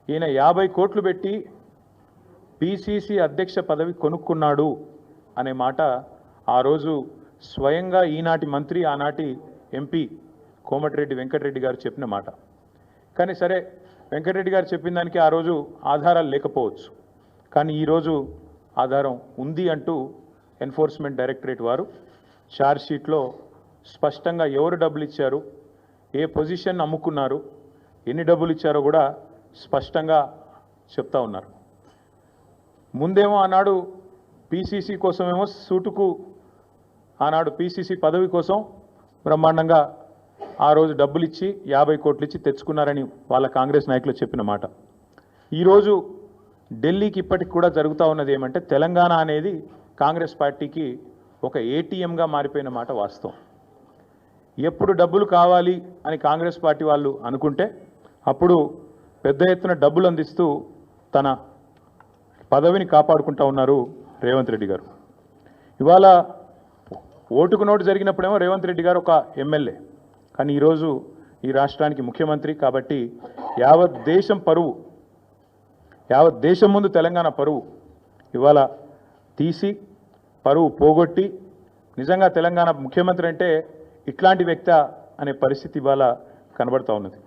ఈయన 50 కోట్లు పెట్టి పిసిసి అధ్యక్ష పదవి కొనుక్కున్నాడు అనే మాట ఆ రోజు స్వయంగా ఈనాటి మంత్రి ఆనాటి ఎంపీ కోమటిరెడ్డి వెంకటరెడ్డి గారు చెప్పిన మాట. కానీ సరే, వెంకటరెడ్డి గారు చెప్పిన దానికి ఆ రోజు ఆధారాలు లేకపోవచ్చు, కానీ ఈరోజు ఆధారం ఉంది అంటూ ఎన్ఫోర్స్మెంట్ డైరెక్టరేట్ వారు ఛార్జ్ షీట్లో స్పష్టంగా ఎవరు డబ్బులు ఇచ్చారు, ఏ పొజిషన్ అమ్ముకున్నారు, ఎన్ని డబ్బులు ఇచ్చారో కూడా స్పష్టంగా చెప్తా ఉన్నారు. ముందేమో ఆనాడు పిసిసి కోసమేమో సూటుకు ఆనాడు పిసిసి పదవి కోసం బ్రహ్మాండంగా ఆ రోజు డబ్బులు ఇచ్చి 50 కోట్లు ఇచ్చి తెచ్చుకున్నారని వాళ్ళ కాంగ్రెస్ నాయకులు చెప్పిన మాట. ఈరోజు ఢిల్లీకి ఇప్పటికి కూడా జరుగుతూ ఉన్నది ఏమంటే, తెలంగాణ అనేది కాంగ్రెస్ పార్టీకి ఒక ఏటీఎంగా మారిపోయిన మాట వాస్తవం. ఎప్పుడు డబ్బులు కావాలి అని కాంగ్రెస్ పార్టీ వాళ్ళు అనుకుంటే అప్పుడు పెద్ద ఎత్తున డబ్బులు అందిస్తూ తన పదవిని కాపాడుకుంటూ ఉన్నారు రేవంత్ రెడ్డి గారు. ఇవాళ ఓటుకు నోటు జరిగినప్పుడేమో రేవంత్ రెడ్డి గారు ఒక ఎమ్మెల్యే, కానీ ఈరోజు ఈ రాష్ట్రానికి ముఖ్యమంత్రి కాబట్టి యావత్ దేశం పరువు, యావత్ దేశం ముందు తెలంగాణ పరువు ఇవాళ తీసి పరువు పోగొట్టి నిజంగా తెలంగాణ ముఖ్యమంత్రి అంటే ఇట్లాంటి వ్యక్తి అనే పరిస్థితి ఇవాళ కనబడుతూ ఉన్నది.